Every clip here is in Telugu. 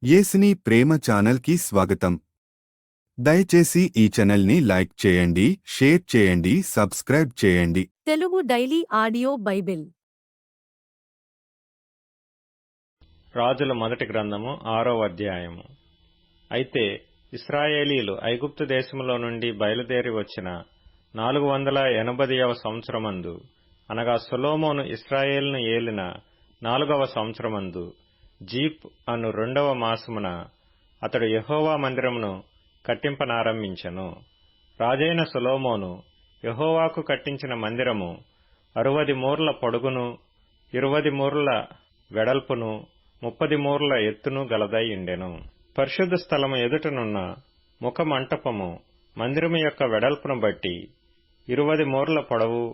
యేసుని ప్రేమ ఛానల్ కి స్వాగతం. దయచేసి ఈ ఛానల్ ని లైక్ చేయండి, షేర్ చేయండి, సబ్స్క్రైబ్ చేయండి. తెలుగు డైలీ ఆడియో బైబిల్ రాజుల మొదటి గ్రంథము 6వ అధ్యాయము. అయితే ఇశ్రాయేలీలు ఐగుప్తు దేశములో నుండి బయలుదేరి వచ్చిన 480వ సంవత్సరమందు, అనగా సొలొమోను ఇశ్రాయేలును ఏలిన 4వ సంవత్సరమందు, జీప్ అను 2వ మాసమున అతడు యెహోవా మందిరమును కట్టింపనారంభించెను. రాజైన సొలొమోను యెహోవాకు కట్టించిన మందిరము 60 మూరల పొడుగును, 20 మూరల వెడల్పును, 30 మూరల ఎత్తును గలదై ఉండెను. పరిశుద్ధ స్థలము ఎదుటనున్న ముఖ మంటపము మందిరము యొక్క వెడల్పును బట్టి 20 మూరల పొడవు,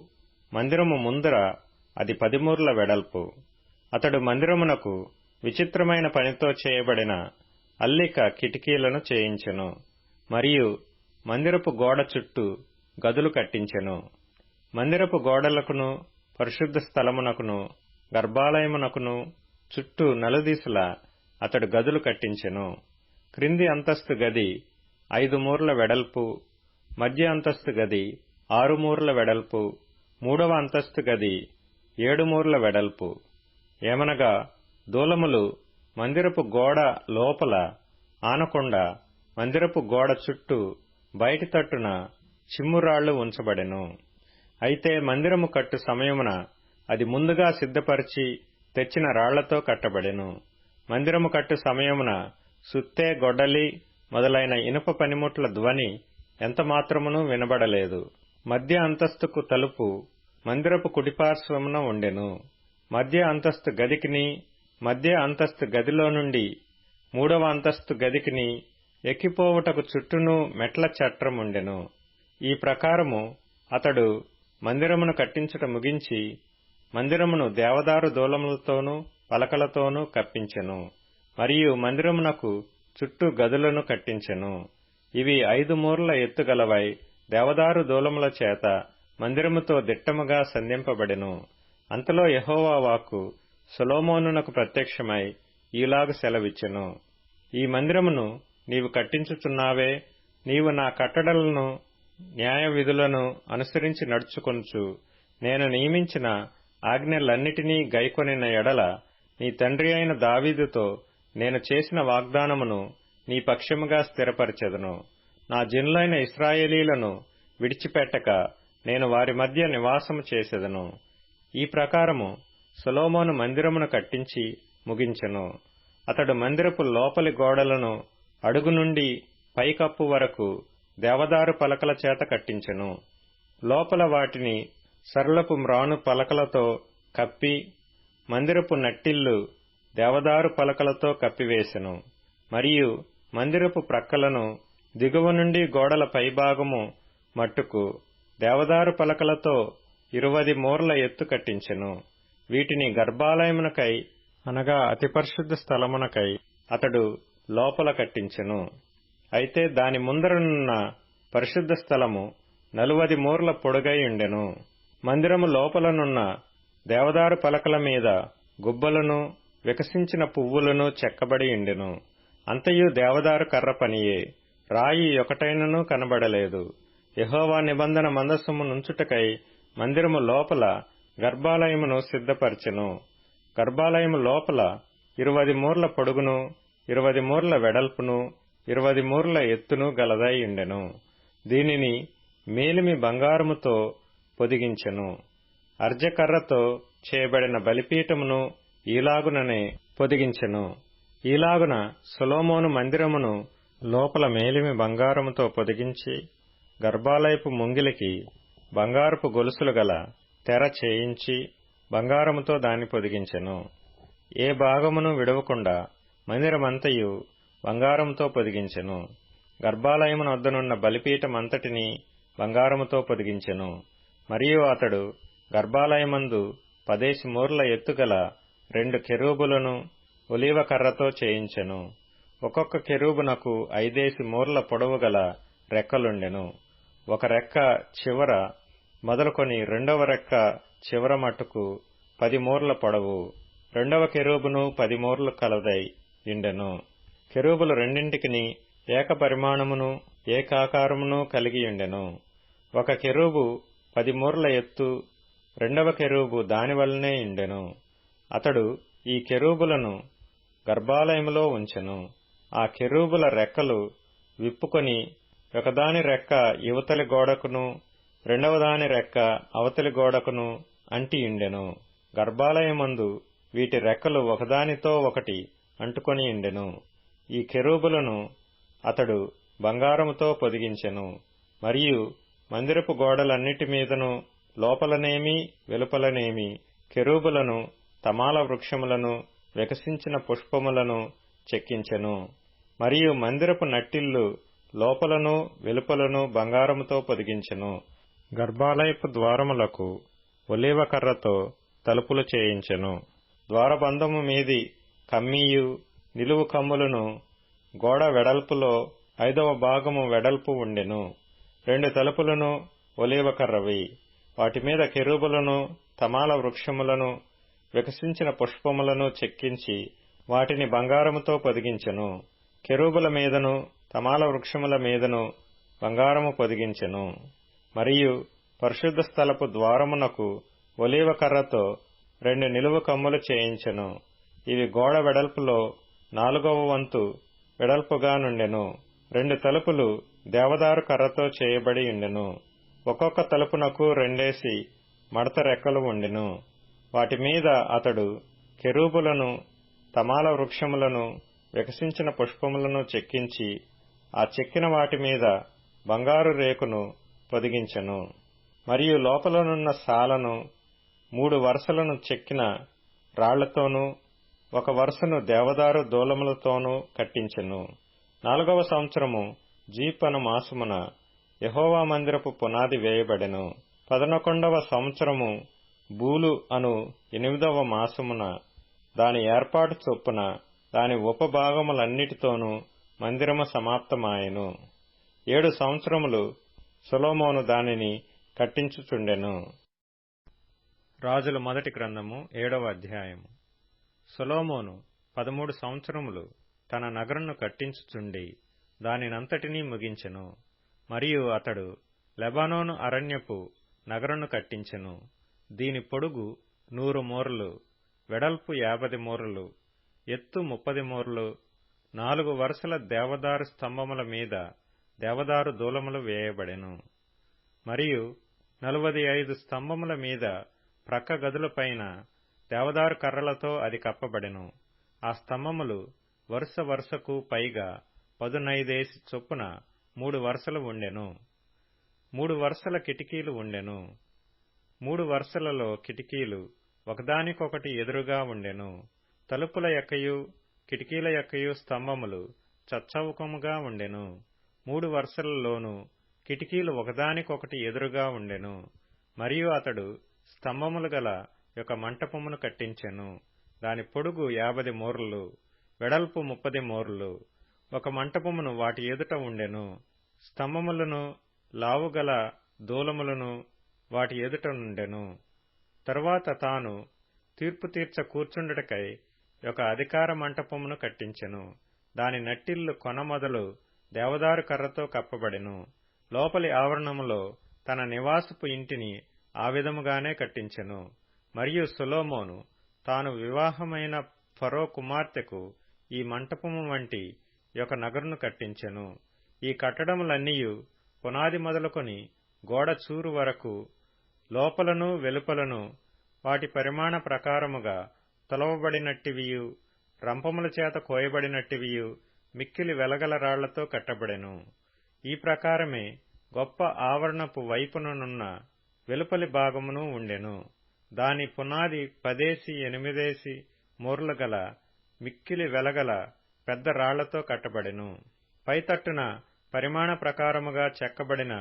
మందిరము ముందర అది 10 మూరల వెడల్పు. అతడు మందిరమునకు విచిత్రమైన పనితో చేయబడిన అల్లిక కిటికీలను చేయించెను. మరియు మందిరపు గోడ చుట్టూ గదులు కట్టించెను. మందిరపు గోడలకును, పరిశుద్ధ స్థలమునకును, గర్భాలయమునకును చుట్టూ నలుదిశలా అతడు గదులు కట్టించెను. క్రింది అంతస్తు గది 5 మూరల వెడల్పు, మధ్య అంతస్తు గది 6 మూరల వెడల్పు, 3వ అంతస్తు గది 7 మూరల వెడల్పు. ఏమనగా దూలములు మందిరపు గోడ లోపల ఆనకుండా మందిరపు గోడ చుట్టూ బయటి తట్టున చిమ్మురాళ్లు ఉంచబడెను. అయితే మందిరము కట్టు సమయమున అది ముందుగా సిద్ధపరిచి తెచ్చిన రాళ్లతో కట్టబడెను. మందిరము కట్టు సమయమున సుత్తె, గొడ్డలి మొదలైన ఇనుప పనిముట్ల ధ్వని ఎంతమాత్రమునూ వినబడలేదు. మధ్య అంతస్తుకు తలుపు మందిరపు కుడిపార్శ్వమున ఉండెను. మధ్య అంతస్తు గదికిని, మధ్య అంతస్తు గదిలో నుండి 3వ అంతస్తు గదికిని ఎక్కిపోవుటకు చుట్టూను మెట్ల చట్రముండెను. ఈ ప్రకారము అతడు మందిరమును కట్టించుట ముగించి మందిరమును దేవదారు దూలములతోనూ పలకలతోనూ కప్పించెను. మరియు మందిరమునకు చుట్టూ గదులను కట్టించెను. ఇవి 5 మూరల ఎత్తుగలవై దేవదారు దూలముల చేత మందిరముతో దిట్టముగా సంధింపబడెను. అంతలో యెహోవా వాక్కు సొలొమోనునకు ప్రత్యక్షమై ఈలాగు సెలవిచ్చెను. ఈ మందిరమును నీవు కట్టించుచున్నావే, నీవు నా కట్టడలను న్యాయ విధులను అనుసరించి నడుచుకొనుచు నేను నియమించిన ఆజ్ఞలన్నిటినీ గైకొనిన ఎడల నీ తండ్రి అయిన దావీదుతో నేను చేసిన వాగ్దానమును నీ పక్షముగా స్థిరపరచెదను. నా జనులైన ఇశ్రాయేలీలను విడిచిపెట్టక నేను వారి మధ్య నివాసము చేసెదను. ఈ ప్రకారము సొలొమోను మందిరమును కట్టించి ముగించెను. అతడు మందిరపు లోపలి గోడలను అడుగు నుండి పైకప్పు వరకు దేవదారు పలకల చేత కట్టించెను. లోపల వాటిని సరళపు మ్రాను పలకలతో కప్పి మందిరపు నట్టిల్లు దేవదారు పలకలతో కప్పివేసెను. మరియు మందిరపు ప్రక్కలను దిగువ నుండి గోడల పైభాగము మట్టుకు దేవదారు పలకలతో 20 మూరల ఎత్తు కట్టించెను. వీటిని గర్భాలయమునకై, అనగా అతి పరిశుద్ధ స్థలమునకై అతడు లోపల కట్టించెను. అయితే దాని ముందరనున్న పరిశుద్ధ స్థలము 40 మూరల పొడుగై ఉండెను. మందిరము లోపలనున్న దేవదారు పలకల మీద గుబ్బలను, వికసించిన పువ్వులను చెక్కబడి ఉండెను. అంతయు దేవదారు కర్ర పనియే. రాయి ఒకటైనను కనబడలేదు. యెహోవా నిబంధన మందసము నుంచుటకై మందిరము లోపల గర్భాలయమును సిద్ధపరచెను. గర్భాలయము లోపల 20 మూరల పొడుగును, 20 మూరల వెడల్పును, 20 మూరల ఎత్తును గలదై ఉండెను. దీనిని మేలిమి బంగారముతో పొదిగించెను. అర్జకర్రతో చేయబడిన బలిపీఠమును ఈలాగుననే పొదిగించెను. ఈలాగున సొలొమోను మందిరమును లోపల మేలిమి బంగారముతో పొదిగించి గర్భాలయపు ముంగిలికి బంగారపు గొలుసులు గల తెర చేయించి బంగారముతో దాన్ని పొదిగించెను. ఏ భాగమును విడవకుండా మందిరమంతయు బంగారముతో పొదిగించెను. గర్భాలయమున వద్దనున్న బలిపీఠమంతటినీ బంగారముతో పొదిగించెను. మరియు అతడు గర్భాలయమందు 10 మూరల ఎత్తుగల 2 కెరూబులను ఒలీవ కర్రతో చేయించెను. ఒక్కొక్క కెరూబునకు 5 మూరల పొడవు గల రెక్కలుండెను. ఒక రెక్క చివర మొదలుకొని 2వ రెక్క చివర మట్టుకు 10 మూరల పొడవు. 2వ కెరూబును 10 మూరలు కలదై ఉండెను. కెరూబులు రెండింటికిని ఏకపరిమాణమును ఏకాకారమును కలిగియుండెను. ఒక కెరూబు 10 మూరల ఎత్తు, రెండవ కెరూబు దానివలనే ఉండెను. అతడు ఈ కెరూబులను గర్భాలయములో ఉంచెను. ఆ కెరూబుల రెక్కలు విప్పుకొని ఒకదాని రెక్క ఇవతలి గోడకును రెండవదాని రెక్క అవతలి గోడకును అంటియుండెను. గర్భాలయమందు వీటి రెక్కలు ఒకదానితో ఒకటి అంటుకొనియుండెను. ఈ కెరూబులను అతడు బంగారముతో పొదిగించెను. మరియు మందిరపు గోడలన్నిటి మీదను లోపలనేమి వెలుపలనేమి కెరూబులను, తమాల వృక్షములను, వికసించిన పుష్పములను చెక్కించెను. మరియు మందిరపు నట్టిల్లు లోపలను వెలుపలను బంగారముతో పొదిగించెను. గర్భాలయపు ద్వారములకు ఒలీవ కర్రతో తలుపులు చేయించెను. ద్వారబంధము మీది కమ్మీయు నిలువు కమ్ములను గోడ వెడల్పులో 5వ భాగము వెడల్పు ఉండెను. 2 తలుపులను ఒలీవ కర్రవి. వాటి మీద కెరూబులను, తమాల వృక్షములను, వికసించిన పుష్పములను చెక్కించి వాటిని బంగారముతో పొదిగించెను. కెరూబుల మీదను తమాల వృక్షముల మీదను బంగారము పొదిగించెను. మరియు పరిశుద్ధ స్థలపు ద్వారమునకు ఒలీవ కర్రతో 2 నిలువు కమ్ములు చేయించెను. ఇవి గోడ వెడల్పులో 4వ వంతు వెడల్పుగా నుండెను. 2 తలుపులు దేవదారు కర్రతో చేయబడి ఉండెను. ఒక్కొక్క తలుపునకు 2 మడత రెక్కలు ఉండెను. వాటి మీద అతడు కెరూబులను, తమాల వృక్షములను, వికసించిన పుష్పములను చెక్కించి ఆ చెక్కిన వాటి మీద బంగారు రేకును పొదిగించెను. మరియు లోపలనున్న సాలను 3 వరుసలను చెక్కిన రాళ్లతోనూ 1 వరుసను దేవదారు దూలములతోనూ కట్టించెను. 4వ సంవత్సరము జీపను మాసమున యెహోవా మందిరపు పునాది వేయబడెను. 11వ సంవత్సరము బూలు అను 8వ మాసమున దాని ఏర్పాటు చొప్పున దాని ఉపభాగములన్నిటితోనూ మందిరము సమాప్తమాయెను. 7 సంవత్సరములు సొలొమోను దానిని కట్టించుచుండెను. రాజుల మొదటి గ్రంథము 7వ అధ్యాయము. సొలొమోను 13 సంవత్సరములు తన నగరును కట్టించుచుండి దానినంతటినీ ముగించెను. మరియు అతడు లెబానోను అరణ్యపు నగరును కట్టించెను. దీని పొడుగు 100 మూరలు, వెడల్పు 50 మూరలు, ఎత్తు 30 మూరలు. 4 వరుసల దేవదారు స్తంభముల మీద దేవదారు దూలములు వేయబడెను. మరియు 45 స్తంభముల మీద ప్రక్క గదులపైన దేవదారు కర్రలతో అది కప్పబడెను. ఆ స్తంభములు వరుస వరుసకు పైగా 15 చొప్పున 3 వరుసలు ఉండెను. 3 వరుసల కిటికీలు ఉండెను. 3 వరుసలలో కిటికీలు ఒకదానికొకటి ఎదురుగా ఉండెను. తలుపుల యొక్కయు కిటికీల యొక్కయు స్తంభములు చచ్చౌకముగా ఉండెను. 3 వరుసలలోనూ కిటికీలు ఒకదానికొకటి ఎదురుగా ఉండెను. మరియు అతడు స్తంభములు గల ఒక మంటపమును కట్టించెను. దాని పొడుగు 50 మూరలు, వెడల్పు 30 మూరలు. ఒక మంటపమును వాటి ఎదుట ఉండెను. స్తంభములను లావుగల దూలములను వాటి ఎదుట నుండెను. తరువాత తాను తీర్పు తీర్చ కూర్చుండుటకై ఒక అధికార మంటపమును కట్టించెను. దాని నట్టిల్లు కొన మొదలు దేవదారు కర్రతో కప్పబడెను. లోపలి ఆవరణములో తన నివాసపు ఇంటిని ఆ విధముగానే కట్టించెను. మరియు సొలొమోను తాను వివాహమైన ఫరో కుమార్తెకు ఈ మంటపము వంటి ఒక నగరును కట్టించెను. ఈ కట్టడములన్నీయు పునాది మొదలుకొని గోడ చూరు వరకు లోపలను వెలుపలను వాటి పరిమాణ ప్రకారముగా తొలవబడినట్టివియు రంపముల చేత కోయబడినట్టివియు మిక్కిలి వెలగల రాళ్లతో కట్టబడెను. ఈ ప్రకారమే గొప్ప ఆవరణపు వైపుననున్న వెలుపలి భాగమును ఉండెను. దాని పునాది 10 మూరలు గల మిక్కిలి వెలగల పెద్ద రాళ్లతో కట్టబడెను. పైతట్టున పరిమాణ ప్రకారముగా చెక్కబడిన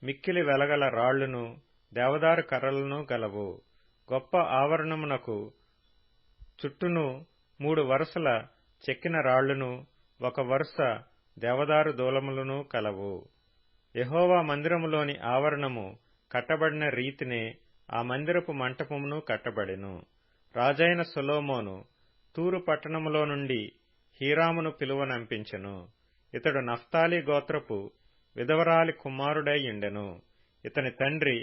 మిక్కిలి వెలగల రాళ్లును దేవదారు కర్రలను గలవు. గొప్ప ఆవరణమునకు చుట్టూను 3 వరుసల చెక్కిన రాళ్లును 1 వరుస దేవదారు దూలములను కలవు. యెహోవా మందిరములోని ఆవరణము కట్టబడిన రీతినే ఆ మందిరపు మంటపమును కట్టబడెను. రాజైన సొలొమోను తూరు పట్టణములో నుండి హీరామును పిలువనంపించెను. ఇతడు నఫ్తాలి గోత్రపు విధవరాలి కుమారుడై ఉండెను. ఇతని తండ్రి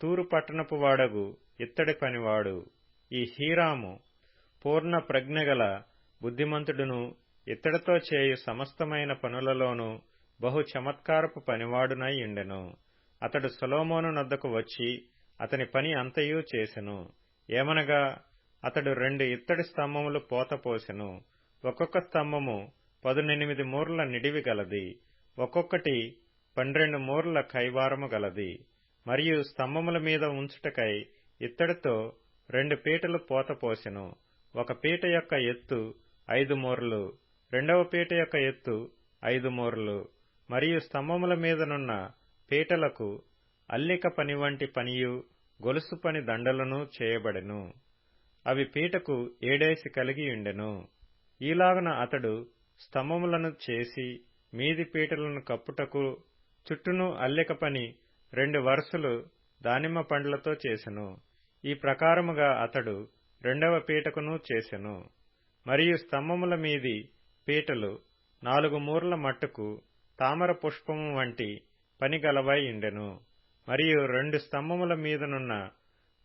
తూరు పట్టణపు వాడగు ఇత్తడి పనివాడు. ఈ హీరాము పూర్ణ ప్రజ్ఞగల బుద్ధిమంతుడును, ఇత్తడితో చేయు సమస్తమైన పనులలోనూ బహు చమత్కారపు పనివాడునై ఉండెను. అతడు సొలొమోను నొద్దకు వచ్చి అతని పని అంతయు చేసెను. ఏమనగా అతడు 2 ఇత్తడి స్తంభములు పోతపోసెను. ఒక్కొక్క స్తంభము 18 మూరల నిడివి గలది, ఒక్కొక్కటి 12 మూరల కైవారము గలది. మరియు స్తంభముల మీద ఉంచుటకై ఇత్తడితో 2 పీటలు పోతపోసెను. ఒక పీట యొక్క ఎత్తు 5 మూరలు, రెండవ పీట యొక్క ఎత్తు 5 మూరలు. మరియు స్తంభముల మీదనున్న పీటలకు అల్లిక పని వంటి పనియు గొలుసు పని దండలను చేయబడెను. అవి పీటకు ఏడేసి కలిగి ఉండెను. ఈలాగున అతడు స్తంభములను చేసి మీది పీటలను కప్పుటకు చుట్టూను అల్లిక పని 2 వరుసలు దానిమ్మ పండ్లతో చేసెను. ఈ ప్రకారముగా అతడు 2వ పీటకును చేసెను. మరియు స్తంభముల మీది పీటలు 4 మూరల మట్టుకు తామర పుష్పము వంటి పని గలవై ఉండెను. మరియు 2 స్తంభముల మీదనున్న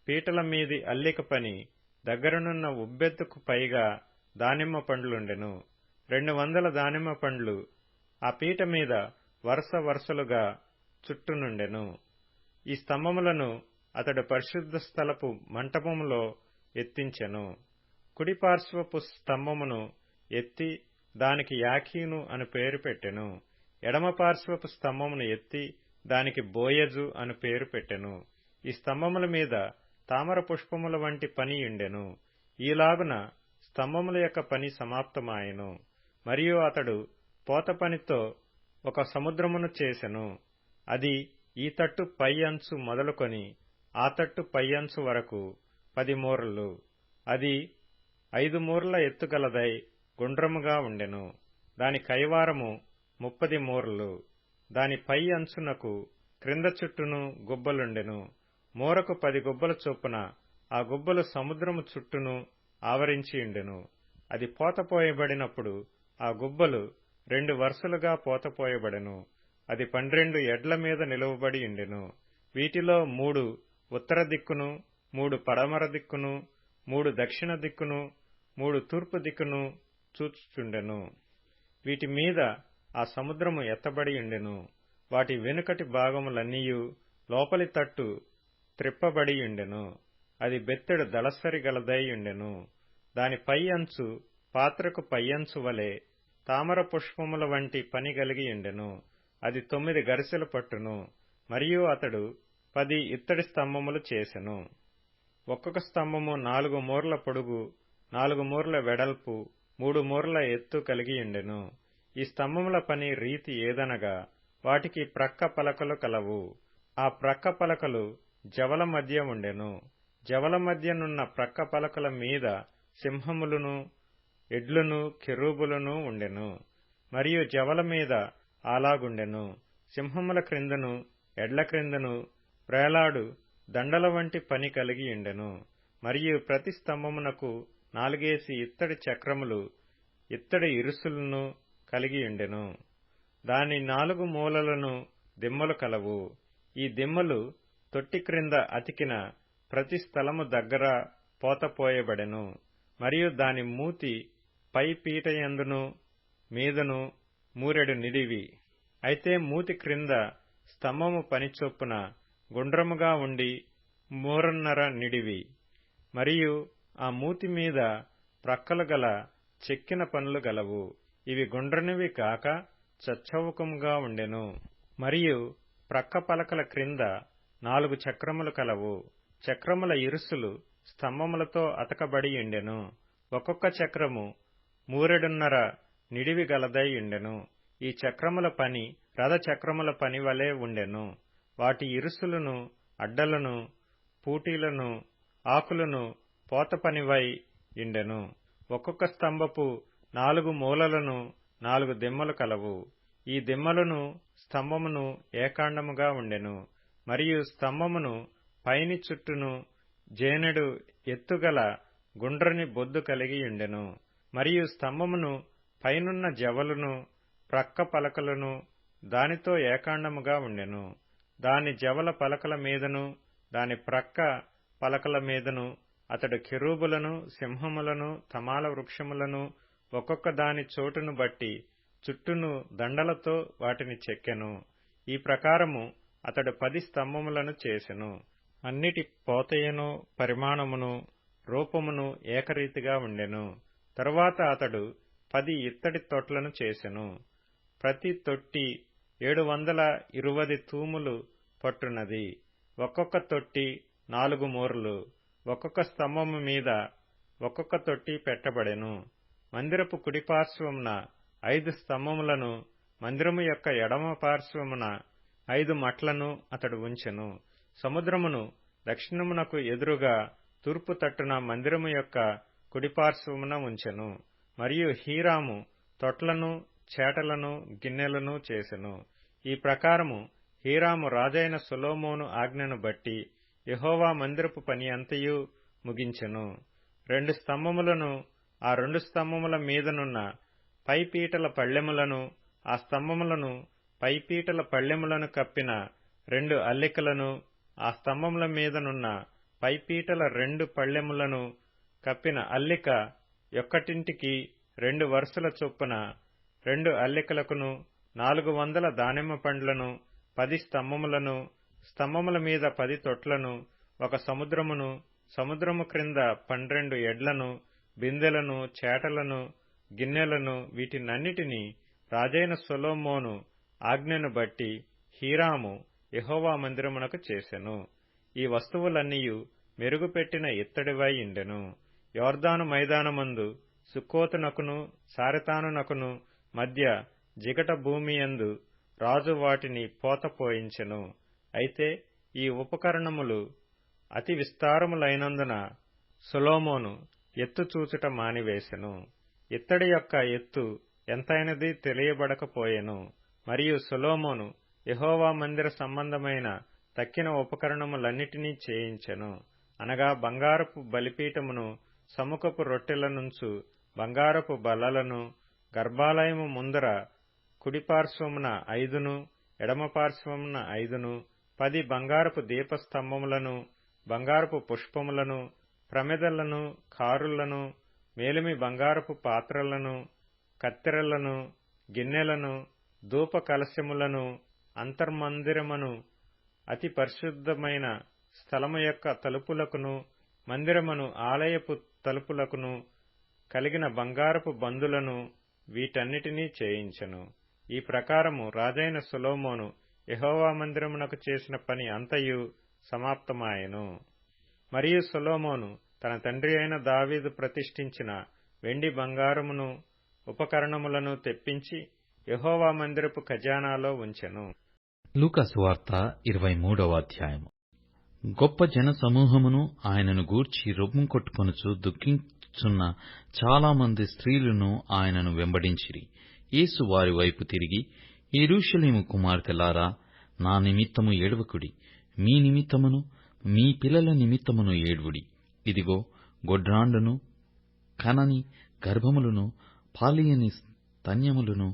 పీటల మీది అల్లిక పని దగ్గరనున్న ఉబ్బెత్తుకు పైగా దానిమ్మ పండ్లుండెను. 200 దానిమ్మ పండ్లు ఆ పీట మీద వరుస వరుసలుగా చుట్టూనుండెను. ఈ స్తంభములను అతడు పరిశుద్ధ స్థలపు మంటపములో ఎత్తించెను. కుడి పార్శ్వపు స్తంభమును ఎత్తి దానికి యాకీను అని పేరు పెట్టెను. ఎడమ పార్శ్వపు స్తంభమును ఎత్తి దానికి బోయజు అని పేరు పెట్టెను. ఈ స్తంభముల మీద తామర పుష్పముల వంటి పని ఉండెను. ఈలాగున స్తంభముల యొక్క పని సమాప్తమాయెను. మరియు అతడు పోత పనితో ఒక సముద్రమును చేసెను. అది ఈ తట్టు పై అంచు మొదలుకొని ఆ తట్టు పై అంచు వరకు 10 మూరలు. అది 5 మూరల ఎత్తుగలదై గుండ్రముగా ఉండెను. దాని కైవారము 30 మూరలు. దాని పై అంచునకు క్రింద చుట్టూను గుబ్బలుండెను. మూరకు 10 గుబ్బల చొప్పున ఆ గుబ్బలు సముద్రము చుట్టూను ఆవరించి ఉండెను. అది పోతపోయబడినప్పుడు ఆ గుబ్బలు 2 వరుసలుగా పోతపోయబడెను. అది 12 ఎడ్ల మీద నిలువబడి ఉండెను. వీటిలో 3 ఉత్తర దిక్కును, 3 పడమర దిక్కును, 3 దక్షిణ దిక్కును, 3 తూర్పు దిక్కును చూచుచుండెను. వీటి మీద ఆ సముద్రము ఎత్తబడి ఉండెను. వాటి వెనుకటి భాగములన్నీయు లోపలి తట్టు త్రిప్పబడి ఉండెను. అది బెత్తెడు దళసరి గలదై ఉండెను. దాని పై అంచు పాత్రకు పై అంచు వలె తామర పుష్పముల వంటి పని కలిగి ఉండెను. అది 9 గరిసెలు పట్టును. మరియు అతడు 10 ఇత్తడి స్తంభములు చేసెను. ఒక్కొక్క స్తంభము 4 మూరల పొడుగు, 4 మూరల వెడల్పు, 3 మూరల ఎత్తు కలిగి ఉండెను. ఈ స్తంభముల పని రీతి ఏదనగా వాటికి ప్రక్క పలకలు కలవు. ఆ ప్రక్క పలకలు జవల మధ్య ఉండెను. జవల మధ్యనున్న ప్రక్క పలకల మీద సింహములను, ఎడ్లును, కెరూబులను ఉండెను. మరియు జవల మీద అలాగుండెను. సింహముల క్రిందను, ఎడ్ల క్రిందను వ్రేలాడు దండల వంటి పని కలిగి ఉండెను. మరియు ప్రతి స్తంభమునకు 4 ఇత్తడి చక్రములు, ఇత్తడి ఇరుసులను కలిగి ఉండెను. దాని 4 మూలలను దిమ్మలు కలవు. ఈ దిమ్మలు తొట్టి క్రింద అతికిన ప్రతి స్థలము దగ్గర పోతపోయబడెను. మరియు దాని మూతి పై పీటయందును మీదను మూరెడు నిడివి. అయితే మూతి క్రింద స్తంభము పని చొప్పున గుండ్రముగా ఉండి మూరన్నర నిడివి. మరియు ఆ మూతి మీద ప్రక్కలు గల చెక్కిన పనులు గలవు. ఇవి గుండ్రనివి కాక చచ్చౌకముగా ఉండెను. మరియు ప్రక్క పలకల క్రింద 4 చక్రములు కలవు. చక్రముల ఇరుసులు స్తంభములతో అతకబడి ఉండెను. ఒక్కొక్క చక్రము మూరెడున్నర నిడివి గలదై ఉండెను. ఈ చక్రముల పని రథ చక్రముల పని వలె ఉండెను. వాటి ఇరుసులను, అడ్డలను, పూటీలను, ఆకులను పోత పనివై ఉండెను. ఒక్కొక్క స్తంభపు 4 మూలలను 4 దిమ్మలు కలవు. ఈ దిమ్మలను స్తంభమును ఏకాండముగా ఉండెను. మరియు స్తంభమును పైని చుట్టూను జేనెడు ఎత్తుగల గుండ్రని బొద్దు కలిగి ఉండెను. మరియు స్తంభమును పైనున్న జవలును ప్రక్క పలకలను దానితో ఏకాండముగా ఉండెను. దాని జవల పలకల మీదను దాని ప్రక్క పలకల మీదను అతడు కెరూబులను, సింహములను, తమాల వృక్షములను ఒక్కొక్క దాని చోటును బట్టి చుట్టూను దండలతో వాటిని చెక్కెను. ఈ ప్రకారము అతడు 10 స్తంభములను చేసెను. అన్నిటి పోతయును, పరిమాణమును, రూపమును ఏకరీతిగా ఉండెను. తరువాత అతడు 10 ఇత్తడి తొట్లను చేసెను. ప్రతి తొట్టి 720 తూములు పట్టున్నది. ఒక్కొక్క తొట్టి 4 మూరలు. ఒక్కొక్క స్తంభము మీద ఒక్కొక్క తొట్టి పెట్టబడెను. మందిరపు కుడి పార్శ్వమున 5 స్తంభములను, మందిరము యొక్క ఎడమ పార్శ్వమున 5 మట్లను అతడు ఉంచెను. సముద్రమును దక్షిణమునకు ఎదురుగా తూర్పు తట్టున మందిరము యొక్క కుడిపార్శ్వమున ఉంచెను. మరియు హీరాము తొట్లను, చేటలను, గిన్నెలను చేసెను. ఈ ప్రకారము హీరాము రాజైన సొలొమోను ఆజ్ఞను బట్టి యెహోవా మందిరపు పని అంతయు ముగించెను. 2 స్తంభములను, ఆ 2 స్తంభముల మీదనున్న పైపీటల పళ్ళెములను, ఆ స్తంభములను పైపీటల పళ్ళెములను కప్పిన 2 అల్లికలను, ఆ స్తంభముల మీదనున్న పైపీటల 2 పళ్ళెములను కప్పిన అల్లిక యొక్కటింటికి 2 వరుసల చొప్పున 2 అల్లికలకును 400 దానిమ్మ పండ్లను, 10 స్తంభములను, స్తంభముల మీద 10 తొట్లను, ఒక సముద్రమును, సముద్రము క్రింద 12 ఎడ్లను, బిందెలను, చేటలను, గిన్నెలను, వీటినన్నిటినీ రాజైన సొలొమోను ఆజ్ఞను బట్టి హీరాము యెహోవా మందిరమునకు చేసెను. ఈ వస్తువులన్నీయు మెరుగుపెట్టిన ఇత్తడివై ఉండెను. యొర్దాను మైదానమందు సుక్కోతునకును సారెతానునకును మధ్య జిగట భూమియందు రాజు వాటిని పోత పోయించెను. అయితే ఈ ఉపకరణములు అతి విస్తారములైనందున సొలొమోను ఎత్తు చూచుట మానివేసెను. ఇత్తడి యొక్క ఎత్తు ఎంతైనది తెలియబడకపోయెను. మరియు సొలొమోను యెహోవా మందిర సంబంధమైన తక్కిన ఉపకరణములన్నిటినీ చేయించెను. అనగా బంగారపు బలిపీఠమును, సముఖపు రొట్టెలనుంచు బంగారపు బల్లలను, గర్భాలయము ముందర కుడిపార్శ్వమున 5ను, ఎడమ పార్శ్వమున 5ను, 10 బంగారపు దీపస్తంభములను, బంగారపు పుష్పములను, ప్రమిదలను, కారులను, మేలిమి బంగారపు పాత్రలను, కత్తెరలను, గిన్నెలను, ధూప కలశములను, అంతర్మందిరమును, అతి పరిశుద్ధమైన స్థలము యొక్క తలుపులకును, మందిరమును ఆలయపు తలుపులకును కలిగిన బంగారపు బందులను వీటన్నిటినీ చేయించెను. ఈ ప్రకారము రాజైన సొలొమోను యెహోవా మందిరమునకు చేసిన పని అంతయు సమాప్తమాయెను. మరియు సొలొమోను తన తండ్రి అయిన దావీదు ప్రతిష్ఠించిన వెండి బంగారమును ఉపకరణములను తెప్పించి యెహోవా మందిరపు ఖజానాలో ఉంచెను. లూకా సువార్త 23వ అధ్యాయము. గొప్ప జన సమూహమును ఆయనను గూర్చి రొమ్ము కొట్టుకొనుచు దుఃఖించుచున్న చాలామంది స్త్రీలను ఆయనను వెంబడించిరి. యేసు వారి వైపు తిరిగి, యెరూషలేము కుమార్తెలారా, నా నిమిత్తము ఏడవకుడి, మీ నిమిత్తమును మీ పిల్లల నిమిత్తమును ఏడ్వుడి. ఇదిగో, గొడ్రాండును కనని గర్భములను పాలియని స్తన్యములను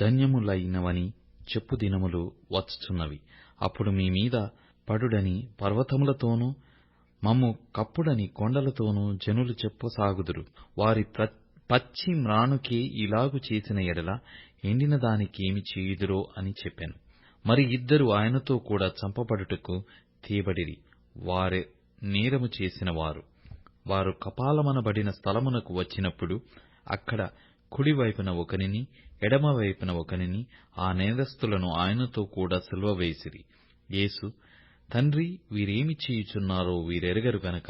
ధన్యములైనవని చెప్పు దినములు వచ్చుచున్నవి. అప్పుడు మీ మీద పడుడని పర్వతములతోనూ మమ్ము కప్పుడని కొండలతోనూ జనులు చెప్పసాగుదురు. వారి పచ్చి మ్రానుకే ఇలాగు చేసిన ఎడల ఎండిన దానికి ఏమి చేయుదురో అని చెప్పెను. మరి 2 ఆయనతో కూడా చంపబడుటకు తేబడిరి. వారే నేరము చేసిన వారు. వారు కపాలమనబడిన స్థలమునకు వచ్చినప్పుడు అక్కడ కుడివైపున ఒకనిని, ఎడమవైపున ఒకనిని, ఆ నేరస్తులను ఆయనతో కూడా సిలువ వేసిరి. యేసు, తండ్రి, వీరేమి చేయుచున్నారో వీరెరుగరు గనక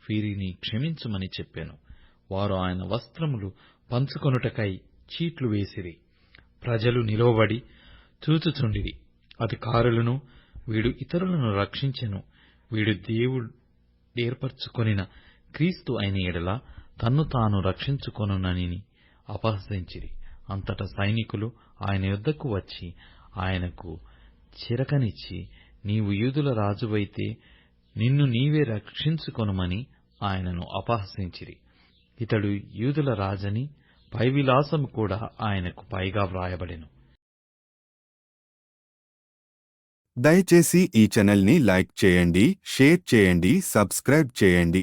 వీరిని క్షమించుమని చెప్పెను. వారు ఆయన వస్త్రములు పంచుకొనుటకై చీట్లు వేసిరి. ప్రజలు నిలువబడి చూచుచుండిరి. అధికారులను, వీడు ఇతరులను రక్షించెను, వీడు దేవుడేర్పరచుకొనిన క్రీస్తు అయిన ఎడల తన్ను తాను రక్షించుకొనునని అపహసించిరి. అంతటా సైనికులు ఆయన యొద్దకు వచ్చి ఆయనకు చిరకనిచ్చి, నీవు యూదుల రాజువైతే నిన్ను నీవే రక్షించుకొనుమని ఆయనను అపహసించిరి. ఇతడు యూదుల రాజని పై విలాసం కూడా ఆయనకు పైగా వ్రాయబడెను. దయచేసి ఈ ఛానల్ని లైక్ చేయండి, షేర్ చేయండి, సబ్స్క్రైబ్ చేయండి.